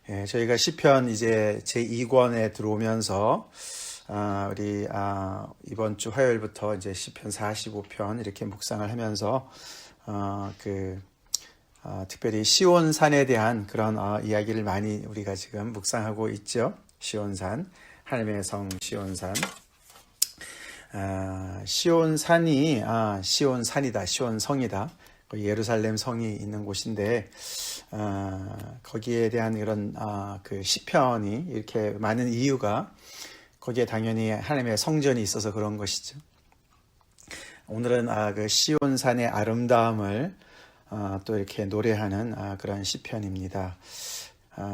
저희가 시편 이제 제2권에 들어오면서 우리 이번 주 화요일부터 이제 시편 45편 이렇게 묵상을 하면서 특별히 시온산에 대한 그런 이야기를 많이 우리가 지금 묵상하고 있죠. 시온산, 하나님의 성 시온산. 시온산이 시온산이다, 시온성이다. 예루살렘 성이 있는 곳인데 거기에 대한 이런 그 시편이 이렇게 많은 이유가 거기에 당연히 하나님의 성전이 있어서 그런 것이죠. 오늘은 그 시온산의 아름다움을 또 이렇게 노래하는 그런 시편입니다.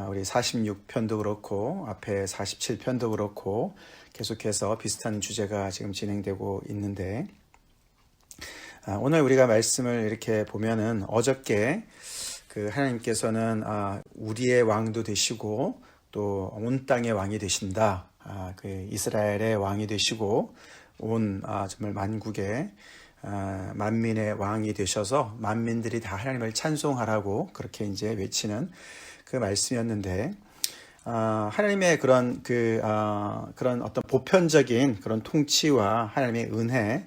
우리 46편도 그렇고 앞에 47편도 그렇고 계속해서 비슷한 주제가 지금 진행되고 있는데 오늘 우리가 말씀을 이렇게 보면은 어저께 그 하나님께서는 우리의 왕도 되시고 또 온 땅의 왕이 되신다. 그 이스라엘의 왕이 되시고 온 정말 만국의 만민의 왕이 되셔서 만민들이 다 하나님을 찬송하라고 그렇게 이제 외치는 그 말씀이었는데 하나님의 그런 그런 어떤 보편적인 그런 통치와 하나님의 은혜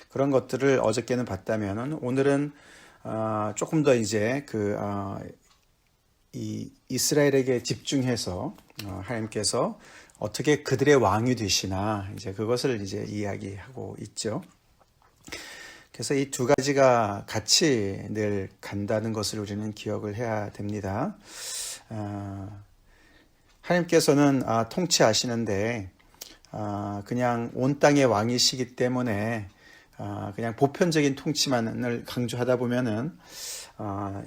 그런 것들을 어저께는 봤다면은 오늘은 조금 더 이제 이 이스라엘에게 집중해서 하나님께서 어떻게 그들의 왕이 되시나 이제 그것을 이제 이야기하고 있죠. 그래서 이 두 가지가 같이 늘 간다는 것을 우리는 기억을 해야 됩니다. 하나님께서는 통치하시는데 그냥 온 땅의 왕이시기 때문에 그냥 보편적인 통치만을 강조하다 보면은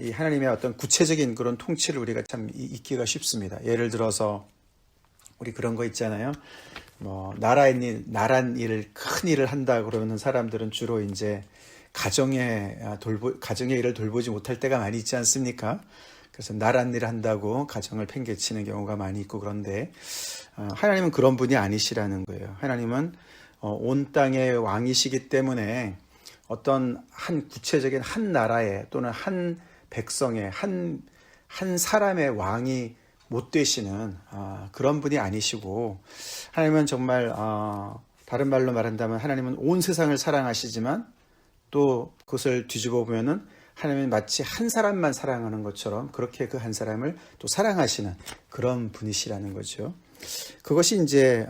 이 하나님의 어떤 구체적인 그런 통치를 우리가 참 잊기가 쉽습니다. 예를 들어서 우리 그런 거 있잖아요. 나란 일을 큰 일을 한다 그러는 사람들은 주로 이제 가정의 일을 돌보지 못할 때가 많이 있지 않습니까? 그래서 나란 일을 한다고 가정을 팽개치는 경우가 많이 있고 그런데 하나님은 그런 분이 아니시라는 거예요. 하나님은 온 땅의 왕이시기 때문에 어떤 한 구체적인 한 나라의 또는 한 백성의 한 사람의 왕이 못 되시는 그런 분이 아니시고 하나님은 정말 다른 말로 말한다면 하나님은 온 세상을 사랑하시지만 또 그것을 뒤집어 보면은 하나님은 마치 한 사람만 사랑하는 것처럼 그렇게 그 한 사람을 또 사랑하시는 그런 분이시라는 거죠. 그것이 이제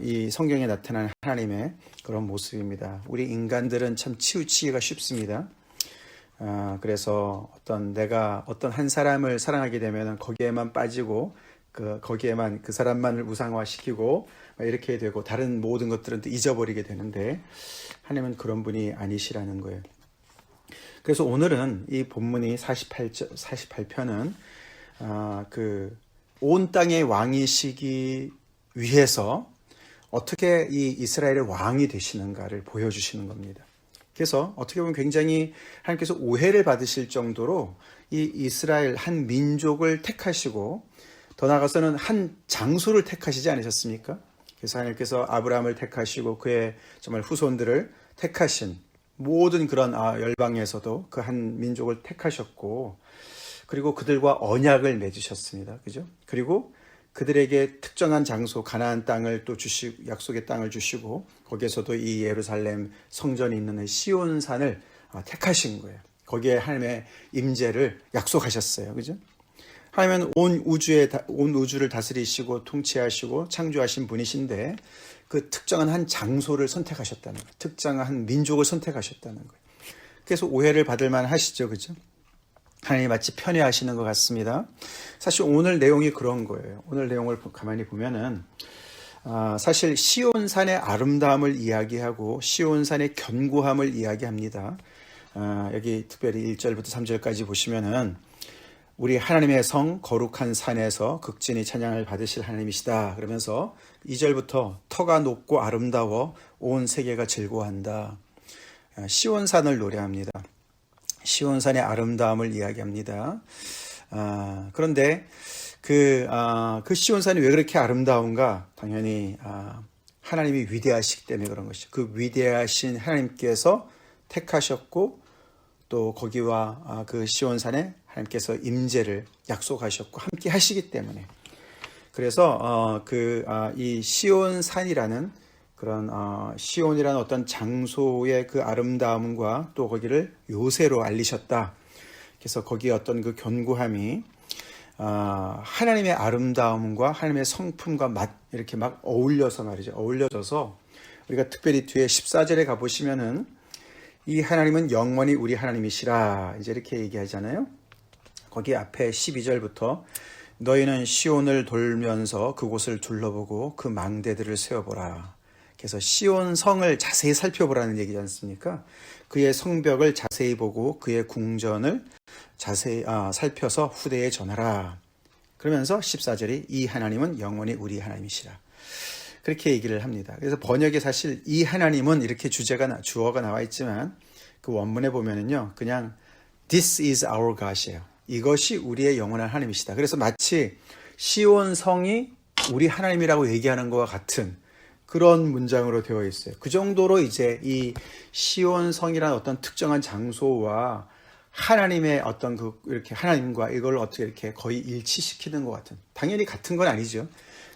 이 성경에 나타난 하나님의 그런 모습입니다. 우리 인간들은 참 치우치기가 쉽습니다. 그래서 내가 어떤 한 사람을 사랑하게 되면 거기에만 빠지고 거기에만 그 사람만을 우상화시키고 이렇게 되고 다른 모든 것들은 또 잊어버리게 되는데 하나님은 그런 분이 아니시라는 거예요. 그래서 오늘은 이 본문이 48편은 온 땅의 왕이시기 위해서 어떻게 이 이스라엘의 왕이 되시는가를 보여주시는 겁니다. 그래서 어떻게 보면 굉장히 하나님께서 오해를 받으실 정도로 이 이스라엘 한 민족을 택하시고 더 나아가서는 한 장소를 택하시지 않으셨습니까? 그래서 하나님께서 아브라함을 택하시고 그의 정말 후손들을 택하신 모든 그런 열방에서도 그 한 민족을 택하셨고 그리고 그들과 언약을 맺으셨습니다. 그죠? 그리고 그들에게 특정한 장소, 가나안 땅을 또 주시고, 약속의 땅을 주시고, 거기에서도 이 예루살렘 성전이 있는 시온산을 택하신 거예요. 거기에 하나님의 임재를 약속하셨어요. 그죠? 하나님은 온 우주를 다스리시고, 통치하시고, 창조하신 분이신데, 그 특정한 한 장소를 선택하셨다는 거예요. 특정한 한 민족을 선택하셨다는 거예요. 그래서 오해를 받을 만 하시죠. 그죠? 하나님이 마치 편애하시는 것 같습니다. 사실 오늘 내용이 그런 거예요. 오늘 내용을 가만히 보면은 사실 시온산의 아름다움을 이야기하고 시온산의 견고함을 이야기합니다. 여기 특별히 1절부터 3절까지 보시면은 우리 하나님의 성 거룩한 산에서 극진히 찬양을 받으실 하나님이시다. 그러면서 2절부터 터가 높고 아름다워 온 세계가 즐거워한다. 시온산을 노래합니다. 시온산의 아름다움을 이야기합니다. 그런데 그 시온산이 왜 그렇게 아름다운가? 당연히 하나님이 위대하시기 때문에 그런 것이죠. 그 위대하신 하나님께서 택하셨고 또 거기와 그 시온산에 하나님께서 임재를 약속하셨고 함께 하시기 때문에 그래서 이 시온산이라는 그런 시온이라는 어떤 장소의 그 아름다움과 또 거기를 요새로 알리셨다. 그래서 거기에 어떤 그 견고함이 하나님의 아름다움과 하나님의 성품과 이렇게 막 어울려서 말이죠. 어울려져서 우리가 특별히 뒤에 14절에 가보시면은 이 하나님은 영원히 우리 하나님이시라 이제 이렇게 얘기하잖아요. 거기 앞에 12절부터 너희는 시온을 돌면서 그곳을 둘러보고 그 망대들을 세워보라. 그래서 시온 성을 자세히 살펴보라는 얘기지 않습니까? 그의 성벽을 자세히 보고 그의 궁전을 자세히 살펴서 후대에 전하라. 그러면서 14절이 이 하나님은 영원히 우리 하나님이시라. 그렇게 얘기를 합니다. 그래서 번역에 사실 이 하나님은 이렇게 주어가 나와 있지만 그 원문에 보면은요, 그냥 This is our God이에요. 이것이 우리의 영원한 하나님이시다. 그래서 마치 시온 성이 우리 하나님이라고 얘기하는 것과 같은 그런 문장으로 되어 있어요. 그 정도로 이제 이 시온 성이라는 어떤 특정한 장소와 하나님의 어떤 이렇게 하나님과 이걸 어떻게 이렇게 거의 일치시키는 것 같은, 당연히 같은 건 아니죠.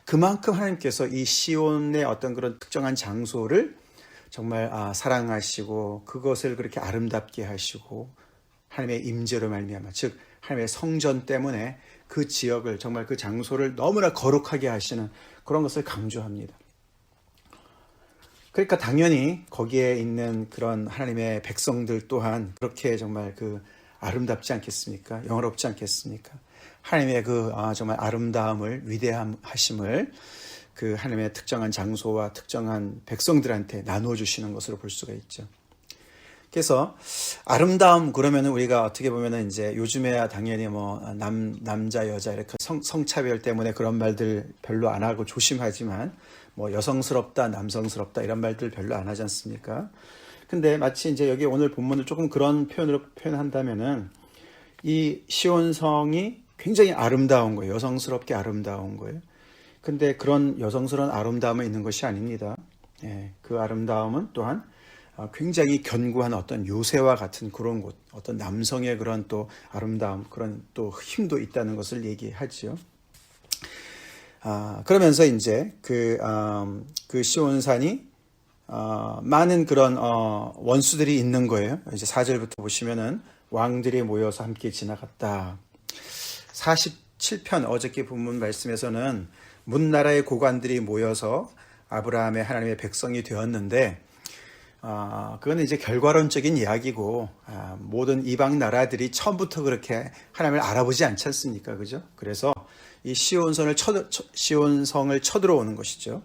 그만큼 하나님께서 이 시온의 어떤 그런 특정한 장소를 정말 사랑하시고 그것을 그렇게 아름답게 하시고 하나님의 임재로 말미암아, 즉 하나님의 성전 때문에 그 지역을 정말 그 장소를 너무나 거룩하게 하시는 그런 것을 강조합니다. 그러니까 당연히 거기에 있는 그런 하나님의 백성들 또한 그렇게 정말 그 아름답지 않겠습니까? 영화롭지 않겠습니까? 하나님의 그 정말 아름다움을, 위대하심을 그 하나님의 특정한 장소와 특정한 백성들한테 나눠주시는 것으로 볼 수가 있죠. 그래서 아름다움 그러면은 우리가 어떻게 보면은 이제 요즘에야 당연히 뭐 남자 여자 이렇게 성차별 때문에 그런 말들 별로 안 하고 조심하지만 뭐 여성스럽다 남성스럽다 이런 말들 별로 안 하지 않습니까? 근데 마치 이제 여기 오늘 본문을 조금 그런 표현으로 표현한다면은 이 시온성이 굉장히 아름다운 거예요. 여성스럽게 아름다운 거예요. 근데 그런 여성스러운 아름다움은 있는 것이 아닙니다. 그 아름다움은 또한 굉장히 견고한 어떤 요새와 같은 그런 곳, 어떤 남성의 그런 또 아름다움, 그런 또 힘도 있다는 것을 얘기하지요. 그러면서 이제 그 시온산이 많은 그런 원수들이 있는 거예요. 이제 4절부터 보시면은 왕들이 모여서 함께 지나갔다. 47편 어저께 본문 말씀에서는 문나라의 고관들이 모여서 아브라함의 하나님의 백성이 되었는데 그건 이제 결과론적인 이야기고 모든 이방 나라들이 처음부터 그렇게 하나님을 알아보지 않지 않습니까? 그죠? 그래서 이 시온성을 쳐들어오는 것이죠.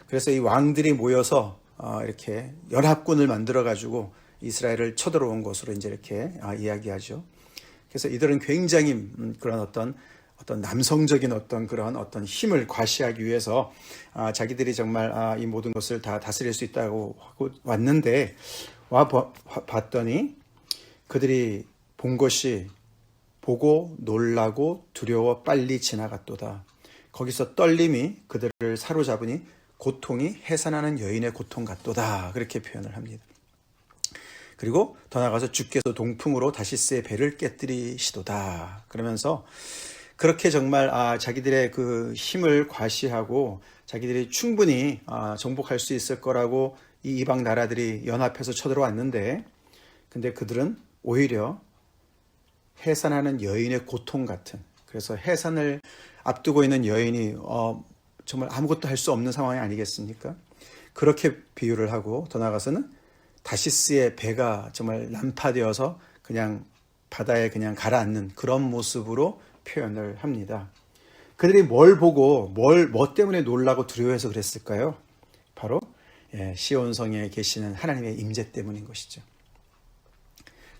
그래서 이 왕들이 모여서 이렇게 연합군을 만들어 가지고 이스라엘을 쳐들어온 것으로 이제 이렇게 이야기하죠. 그래서 이들은 굉장히 그런 어떤 남성적인 그런 힘을 과시하기 위해서 자기들이 정말 이 모든 것을 다 다스릴 수 있다고 하고 왔는데 봤더니 그들이 본 것이 보고 놀라고 두려워 빨리 지나갔도다. 거기서 떨림이 그들을 사로잡으니 고통이 해산하는 여인의 고통 같도다. 그렇게 표현을 합니다. 그리고 더 나아가서 주께서 동풍으로 다시스의 배를 깨뜨리시도다. 그러면서 그렇게 정말 자기들의 그 힘을 과시하고 자기들이 충분히 정복할 수 있을 거라고 이 이방 나라들이 연합해서 쳐들어왔는데, 근데 그들은 오히려 해산하는 여인의 고통 같은, 그래서 해산을 앞두고 있는 여인이 정말 아무것도 할 수 없는 상황이 아니겠습니까? 그렇게 비유를 하고 더 나아가서는 다시스의 배가 정말 난파되어서 그냥 바다에 그냥 가라앉는 그런 모습으로 표현을 합니다. 그들이 뭘 보고 뭐 때문에 놀라고 두려워해서 그랬을까요? 바로 시온성에 계시는 하나님의 임재 때문인 것이죠.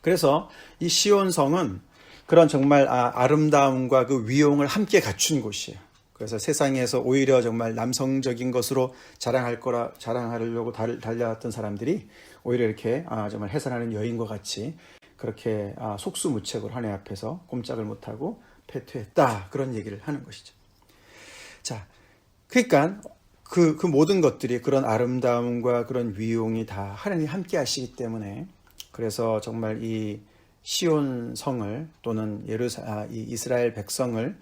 그래서 이 시온성은 그런 정말 아름다움과 그 위용을 함께 갖춘 곳이에요. 그래서 세상에서 오히려 정말 남성적인 것으로 자랑하려고 달려왔던 사람들이 오히려 이렇게 정말 해산하는 여인과 같이 그렇게 속수무책으로 하나님 앞에서 꼼짝을 못하고 패퇴했다. 그런 얘기를 하는 것이죠. 자, 그러니까 그 모든 것들이 그런 아름다움과 그런 위용이 다 하나님이 함께 하시기 때문에, 그래서 정말 이 시온 성을 또는 이 이스라엘 백성을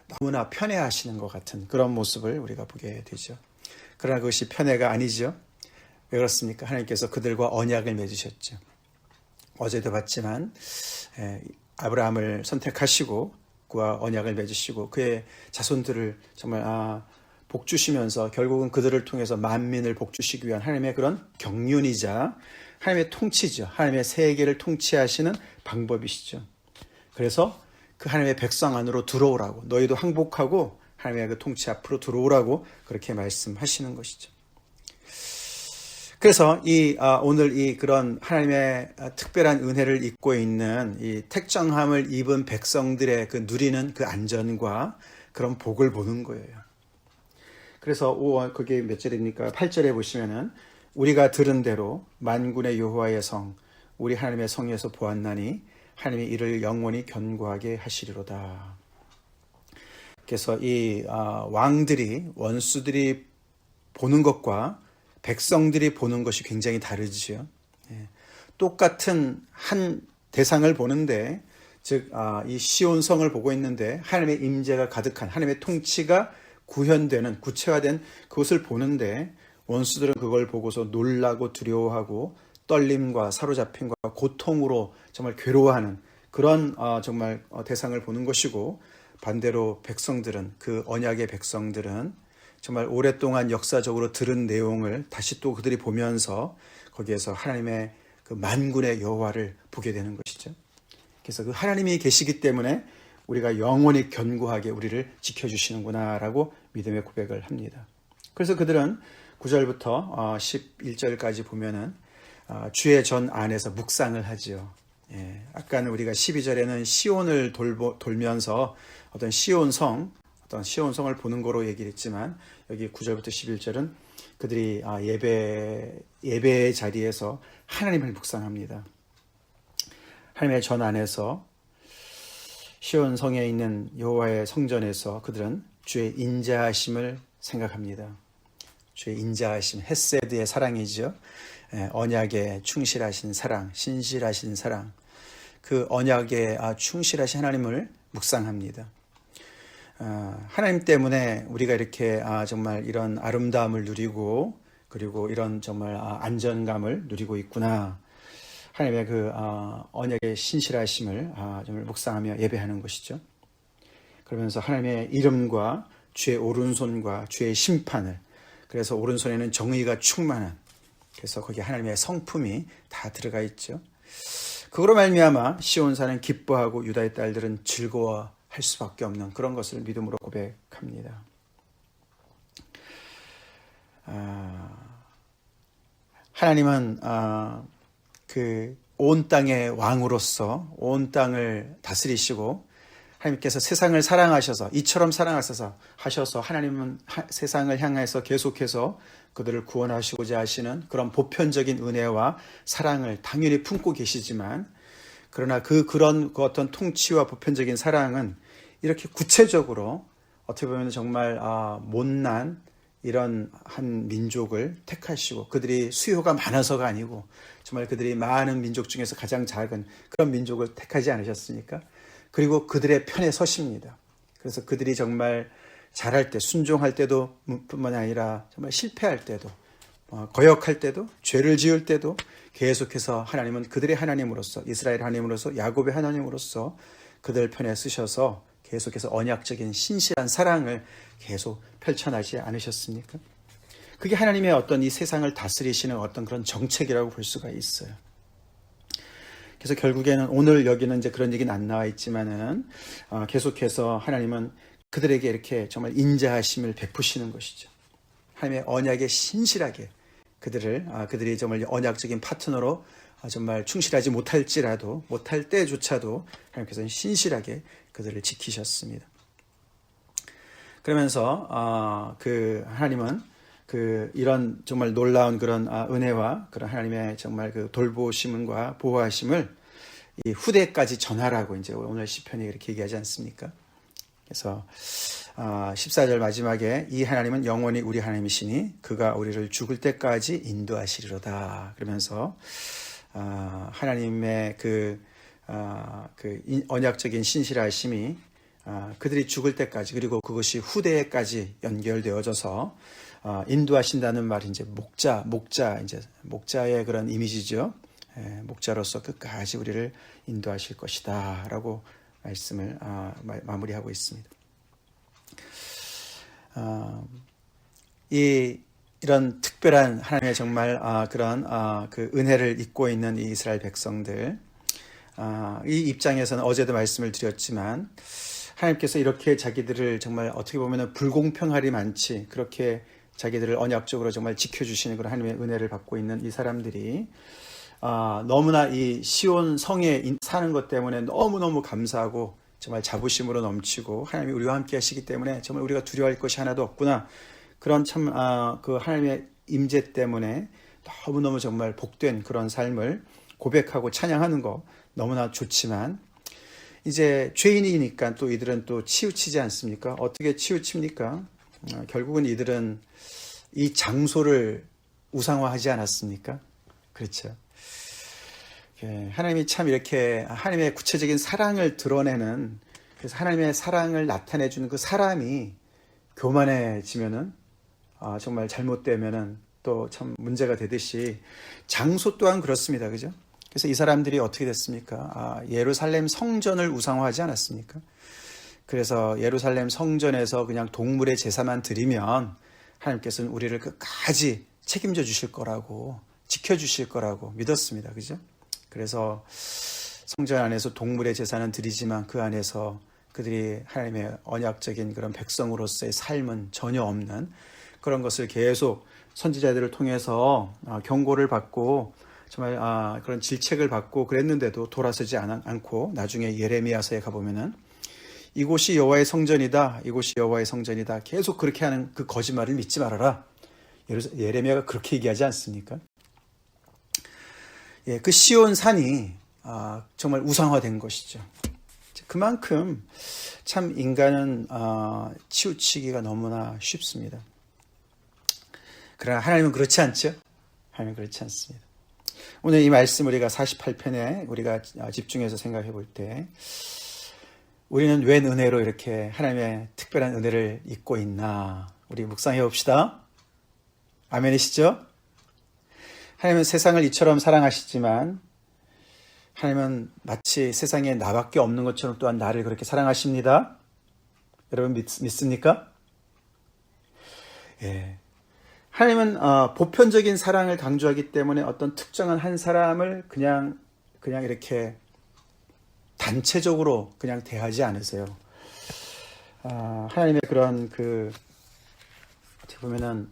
너무나 편애하시는 것 같은 그런 모습을 우리가 보게 되죠. 그러나 그것이 편애가 아니죠. 왜 그렇습니까? 하나님께서 그들과 언약을 맺으셨죠. 어제도 봤지만 아브라함을 선택하시고 그와 언약을 맺으시고 그의 자손들을 정말 복 주시면서 결국은 그들을 통해서 만민을 복 주시기 위한 하나님의 그런 경륜이자 하나님의 통치죠. 하나님의 세계를 통치하시는 방법이시죠. 그래서 그 하나님의 백성 안으로 들어오라고, 너희도 항복하고 하나님의 그 통치 앞으로 들어오라고 그렇게 말씀하시는 것이죠. 그래서 오늘 이 그런 하나님의 특별한 은혜를 입고 있는 이 택정함을 입은 백성들의 그 누리는 그 안전과 그런 복을 보는 거예요. 그래서 그게 몇 절입니까? 8절에 보시면은 우리가 들은 대로 만군의 여호와의 성, 우리 하나님의 성에서 보았나니 하나님이 이를 영원히 견고하게 하시리로다. 그래서 이 왕들이, 원수들이 보는 것과 백성들이 보는 것이 굉장히 다르지요. 똑같은 한 대상을 보는데, 즉 이 시온성을 보고 있는데 하나님의 임재가 가득한, 하나님의 통치가 구현되는, 구체화된 그것을 보는데, 원수들은 그걸 보고서 놀라고 두려워하고 떨림과 사로잡힘과 고통으로 정말 괴로워하는 그런 정말 대상을 보는 것이고, 반대로 백성들은, 그 언약의 백성들은 정말 오랫동안 역사적으로 들은 내용을 다시 또 그들이 보면서 거기에서 하나님의 그 만군의 여호와를 보게 되는 것이죠. 그래서 그 하나님이 계시기 때문에 우리가 영원히 견고하게 우리를 지켜주시는구나라고 믿음의 고백을 합니다. 그래서 그들은 9절부터 11절까지 보면은 주의 전 안에서 묵상을 하지요. 아까는 우리가 12절에는 시온을 돌면서 어떤 시온성을 보는 거로 얘기를 했지만, 여기 9절부터 11절은 그들이 예배의 자리에서 하나님을 묵상합니다. 하나님의 전 안에서 시온성에 있는 여호와의 성전에서 그들은 주의 인자하심을 생각합니다. 주의 인자하심, 헤세드의 사랑이죠. 언약에 충실하신 사랑, 신실하신 사랑, 그 언약에 충실하신 하나님을 묵상합니다. 하나님 때문에 우리가 이렇게 정말 이런 아름다움을 누리고, 그리고 이런 정말 안전감을 누리고 있구나. 하나님의 그 언약의 신실하심을 정말 묵상하며 예배하는 것이죠. 그러면서 하나님의 이름과 주의 오른손과 주의 심판을, 그래서 오른손에는 정의가 충만한, 그래서 거기에 하나님의 성품이 다 들어가 있죠. 그거로 말미암아 시온산은 기뻐하고 유다의 딸들은 즐거워할 수밖에 없는 그런 것을 믿음으로 고백합니다. 하나님은 그 온 땅의 왕으로서 온 땅을 다스리시고, 하나님께서 세상을 사랑하셔서 이처럼 사랑하셔서 하나님은 세상을 향해서 계속해서 그들을 구원하시고자 하시는 그런 보편적인 은혜와 사랑을 당연히 품고 계시지만, 그러나 그런 어떤 통치와 보편적인 사랑은 이렇게 구체적으로 어떻게 보면 정말 못난 이런 한 민족을 택하시고, 그들이 수요가 많아서가 아니고 정말 그들이 많은 민족 중에서 가장 작은 그런 민족을 택하지 않으셨습니까? 그리고 그들의 편에 서십니다. 그래서 그들이 정말 잘할 때, 순종할 때도 뿐만 아니라 정말 실패할 때도, 거역할 때도, 죄를 지을 때도 계속해서 하나님은 그들의 하나님으로서, 이스라엘 하나님으로서, 야곱의 하나님으로서 그들 편에 쓰셔서 계속해서 언약적인 신실한 사랑을 계속 펼쳐나지 않으셨습니까? 그게 하나님의 어떤 이 세상을 다스리시는 어떤 그런 정책이라고 볼 수가 있어요. 그래서 결국에는 오늘 여기는 이제 그런 얘기는 안 나와 있지만은 계속해서 하나님은 그들에게 이렇게 정말 인자하심을 베푸시는 것이죠. 하나님의 언약에 신실하게 그들이 정말 언약적인 파트너로 정말 충실하지 못할 때조차도 하나님께서는 신실하게 그들을 지키셨습니다. 그러면서 그 하나님은 이런 정말 놀라운 그런 은혜와 그런 하나님의 정말 그 돌보심과 보호하심을 이 후대까지 전하라고 이제 오늘 시편이 이렇게 얘기하지 않습니까? 그래서 14절 마지막에 이 하나님은 영원히 우리 하나님이시니 그가 우리를 죽을 때까지 인도하시리로다. 그러면서 하나님의 그 언약적인 신실하심이 그들이 죽을 때까지 그리고 그것이 후대에까지 연결되어져서 인도하신다는 말이 이제 목자의 그런 이미지죠. 목자로서 끝까지 우리를 인도하실 것이다라고 말씀을 마무리하고 있습니다. 이런 특별한 하나님의 정말 그런 그 은혜를 잊고 있는 이 이스라엘 백성들, 이 입장에서는 어제도 말씀을 드렸지만 하나님께서 이렇게 자기들을 정말 어떻게 보면 불공평할이 많지 그렇게 자기들을 언약적으로 정말 지켜주시는 그런 하나님의 은혜를 받고 있는 이 사람들이 너무나 이 시온 성에 사는 것 때문에 너무너무 감사하고 정말 자부심으로 넘치고 하나님이 우리와 함께 하시기 때문에 정말 우리가 두려워할 것이 하나도 없구나. 그런 참 그 하나님의 임재 때문에 너무너무 정말 복된 그런 삶을 고백하고 찬양하는 거 너무나 좋지만 이제 죄인이니까 또 이들은 또 치우치지 않습니까? 어떻게 치우칩니까? 결국은 이들은 이 장소를 우상화하지 않았습니까? 그렇죠. 하나님이 참 이렇게 하나님의 구체적인 사랑을 드러내는, 그래서 하나님의 사랑을 나타내주는 그 사람이 교만해지면은 정말 잘못되면은 또 참 문제가 되듯이 장소 또한 그렇습니다. 그죠? 그래서 이 사람들이 어떻게 됐습니까? 예루살렘 성전을 우상화하지 않았습니까? 그래서 예루살렘 성전에서 그냥 동물의 제사만 드리면 하나님께서는 우리를 끝까지 책임져 주실 거라고, 지켜주실 거라고 믿었습니다. 그죠? 그래서 성전 안에서 동물의 제사는 드리지만 그 안에서 그들이 하나님의 언약적인 그런 백성으로서의 삶은 전혀 없는 그런 것을 계속 선지자들을 통해서 경고를 받고 정말 그런 질책을 받고 그랬는데도 돌아서지 않고 나중에 예레미야서에 가보면은 이곳이 여호와의 성전이다, 이곳이 여호와의 성전이다, 계속 그렇게 하는 그 거짓말을 믿지 말아라. 예레미야가 그렇게 얘기하지 않습니까? 그 시온 산이 정말 우상화된 것이죠. 그만큼 참 인간은 치우치기가 너무나 쉽습니다. 그러나 하나님은 그렇지 않죠? 하나님은 그렇지 않습니다. 오늘 이 말씀 우리가 48편에 우리가 집중해서 생각해 볼 때 우리는 웬 은혜로 이렇게 하나님의 특별한 은혜를 잊고 있나? 우리 묵상해 봅시다. 아멘이시죠? 하나님은 세상을 이처럼 사랑하시지만 하나님은 마치 세상에 나밖에 없는 것처럼 또한 나를 그렇게 사랑하십니다. 여러분 믿습니까? 예. 하나님은 보편적인 사랑을 강조하기 때문에 어떤 특정한 한 사람을 그냥 이렇게 단체적으로 그냥 대하지 않으세요. 하나님의 그런 어떻게 보면은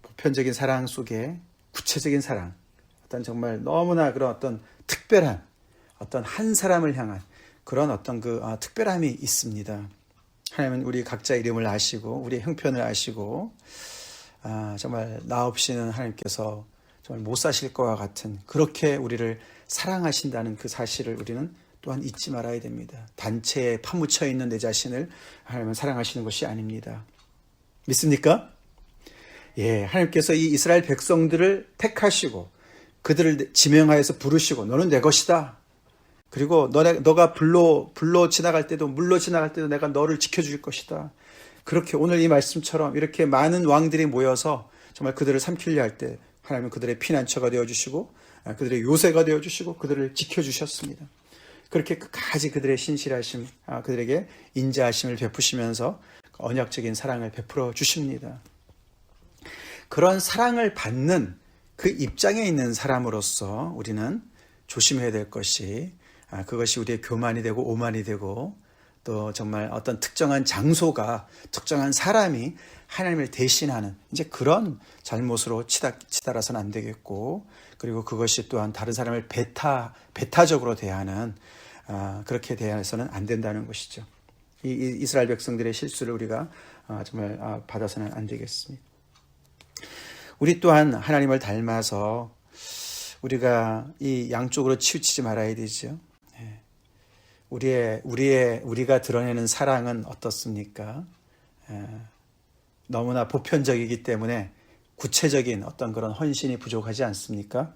보편적인 사랑 속에 구체적인 사랑, 어떤 정말 너무나 그런 어떤 특별한 어떤 한 사람을 향한 그런 어떤 특별함이 있습니다. 하나님은 우리 각자 이름을 아시고 우리의 형편을 아시고 정말 나 없이는 하나님께서 정말 못 사실 것과 같은 그렇게 우리를 사랑하신다는 그 사실을 우리는 또한 잊지 말아야 됩니다. 단체에 파묻혀 있는 내 자신을 하나님은 사랑하시는 것이 아닙니다. 믿습니까? 예, 하나님께서 이 이스라엘 백성들을 택하시고 그들을 지명하여서 부르시고 너는 내 것이다. 그리고 너가 불로 지나갈 때도 물로 지나갈 때도 내가 너를 지켜줄 것이다. 그렇게 오늘 이 말씀처럼 이렇게 많은 왕들이 모여서 정말 그들을 삼키려 할 때 하나님은 그들의 피난처가 되어주시고 그들의 요새가 되어주시고 그들을 지켜주셨습니다. 그렇게 끝까지 그들의 신실하심, 그들에게 인자하심을 베푸시면서 언약적인 사랑을 베풀어 주십니다. 그런 사랑을 받는 그 입장에 있는 사람으로서 우리는 조심해야 될 것이 그것이 우리의 교만이 되고 오만이 되고 또 정말 어떤 특정한 장소가 특정한 사람이 하나님을 대신하는 이제 그런 잘못으로 치달아서는 안 되겠고 그리고 그것이 또한 다른 사람을 배타적으로 대하는 그렇게 대해서는 안 된다는 것이죠. 이 이스라엘 백성들의 실수를 우리가 정말 받아서는 안 되겠습니다. 우리 또한 하나님을 닮아서 우리가 이 양쪽으로 치우치지 말아야 되죠. 우리가 드러내는 사랑은 어떻습니까? 너무나 보편적이기 때문에 구체적인 어떤 그런 헌신이 부족하지 않습니까?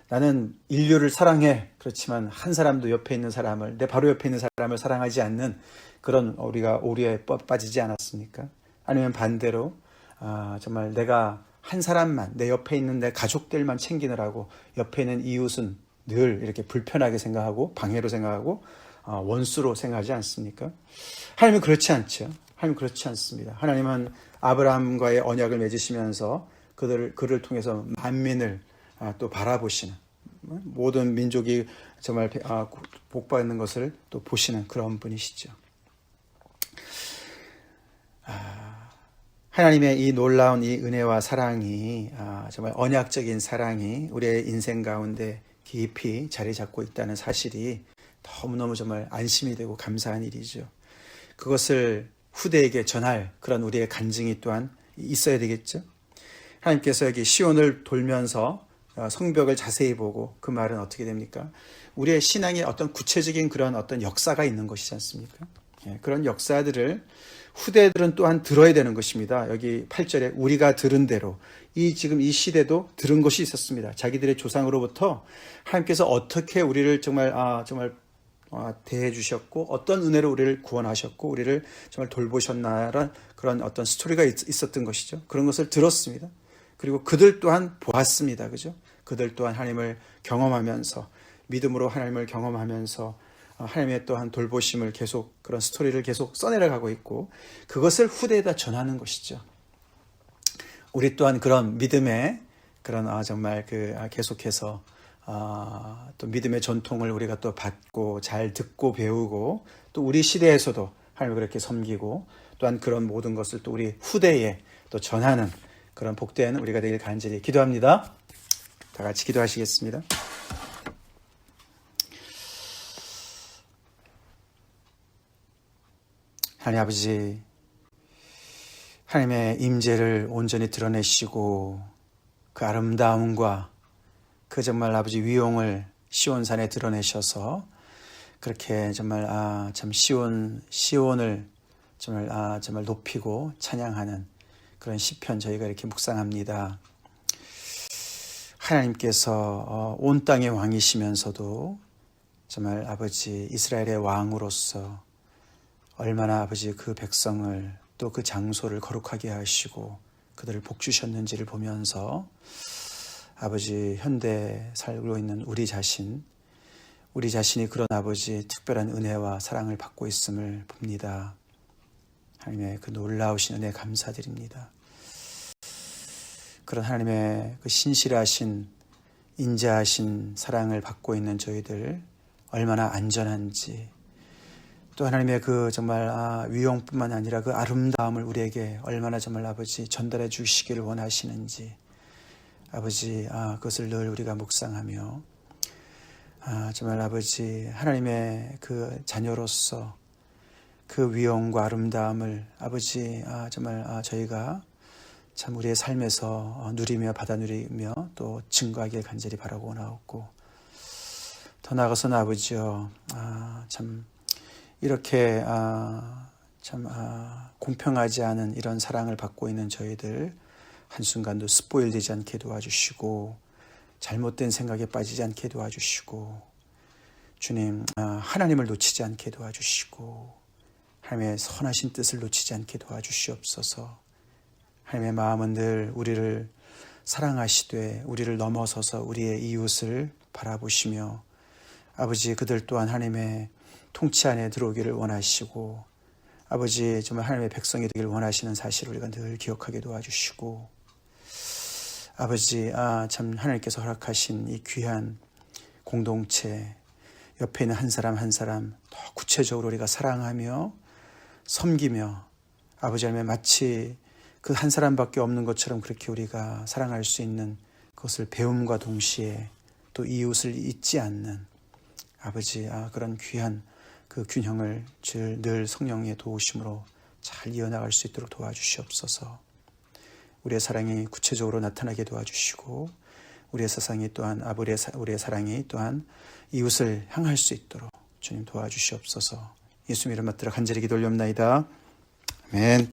나는 인류를 사랑해. 그렇지만 한 사람도 옆에 있는 사람을, 내 바로 옆에 있는 사람을 사랑하지 않는 그런 우리가 오류에 빠지지 않았습니까? 아니면 반대로 정말 내가 한 사람만, 내 옆에 있는 내 가족들만 챙기느라고 옆에 있는 이웃은 늘 이렇게 불편하게 생각하고 방해로 생각하고 원수로 생각하지 않습니까? 하나님은 그렇지 않죠. 하나님은 그렇지 않습니다. 하나님은 아브라함과의 언약을 맺으시면서 그를 통해서 만민을 또 바라보시는, 모든 민족이 정말 복받는 것을 또 보시는 그런 분이시죠. 하나님의 이 놀라운 이 은혜와 사랑이, 정말 언약적인 사랑이 우리의 인생 가운데 깊이 자리 잡고 있다는 사실이 너무너무 정말 안심이 되고 감사한 일이죠. 그것을 후대에게 전할 그런 우리의 간증이 또한 있어야 되겠죠. 하나님께서 여기 시온을 돌면서 성벽을 자세히 보고, 그 말은 어떻게 됩니까? 우리의 신앙에 어떤 구체적인 그런 어떤 역사가 있는 것이지 않습니까? 그런 역사들을 후대들은 또한 들어야 되는 것입니다. 여기 8절에 우리가 들은 대로, 지금 이 시대도 들은 것이 있었습니다. 자기들의 조상으로부터 하나님께서 어떻게 우리를 정말 대해 주셨고, 어떤 은혜로 우리를 구원하셨고, 우리를 정말 돌보셨나라는 그런 어떤 스토리가 있었던 것이죠. 그런 것을 들었습니다. 그리고 그들 또한 보았습니다. 그죠? 그들 또한 하나님을 경험하면서, 믿음으로 하나님을 경험하면서 하나님의 또한 돌보심을 계속, 그런 스토리를 계속 써내려가고 있고, 그것을 후대에다 전하는 것이죠. 우리 또한 그런 믿음의 그런 정말 계속해서 또 믿음의 전통을 우리가 또 받고 잘 듣고 배우고, 또 우리 시대에서도 하나님을 그렇게 섬기고, 또한 그런 모든 것을 또 우리 후대에 또 전하는 그런 복된 우리가 되길 간절히 기도합니다. 다 같이 기도하시겠습니다. 하나님 아버지, 하나님의 임재를 온전히 드러내시고, 그 아름다움과 그 정말 아버지 위용을 시온산에 드러내셔서, 그렇게 정말 참 시온을 정말 높이고 찬양하는 그런 시편 저희가 이렇게 묵상합니다. 하나님께서 온 땅의 왕이시면서도 정말 아버지 이스라엘의 왕으로서 얼마나 아버지 그 백성을, 또 그 장소를 거룩하게 하시고 그들을 복주셨는지를 보면서, 아버지 현대에 살고 있는 우리 자신이 그런 아버지 특별한 은혜와 사랑을 받고 있음을 봅니다. 하나님의 그 놀라우신 은혜 감사드립니다. 그런 하나님의 그 신실하신, 인자하신 사랑을 받고 있는 저희들 얼마나 안전한지, 또 하나님의 그 정말 위용뿐만 아니라 그 아름다움을 우리에게 얼마나 정말 아버지 전달해 주시기를 원하시는지, 아버지 그것을 늘 우리가 묵상하며, 정말 아버지 하나님의 그 자녀로서 그 위용과 아름다움을 아버지 정말 저희가 참 우리의 삶에서 누리며 받아 누리며 또 증거하길 간절히 바라고 원하옵고, 더 나아가서는 아버지요, 참 이렇게 공평하지 않은 이런 사랑을 받고 있는 저희들 한순간도 스포일되지 않게 도와주시고, 잘못된 생각에 빠지지 않게 도와주시고, 주님 하나님을 놓치지 않게 도와주시고, 하나님의 선하신 뜻을 놓치지 않게 도와주시옵소서. 하나님의 마음은 늘 우리를 사랑하시되 우리를 넘어서서 우리의 이웃을 바라보시며, 아버지 그들 또한 하나님의 통치 안에 들어오기를 원하시고, 아버지 정말 하나님의 백성이 되기를 원하시는 사실을 우리가 늘 기억하게 도와주시고, 아버지 참 하나님께서 허락하신 이 귀한 공동체, 옆에 있는 한 사람 한 사람 더 구체적으로 우리가 사랑하며 섬기며, 아버지 하나님 마치 그 한 사람밖에 없는 것처럼 그렇게 우리가 사랑할 수 있는 그것을 배움과 동시에 또 이웃을 잊지 않는, 아버지 그런 귀한 그 균형을 늘 성령의 도우심으로 잘 이어나갈 수 있도록 도와주시옵소서. 우리의 사랑이 구체적으로 나타나게 도와주시고, 우리의 사랑이 또한 우리의 사랑이 또한 이웃을 향할 수 있도록 주님 도와주시옵소서. 예수님 이름 받들어 간절히 기도 올리옵나이다. 아멘.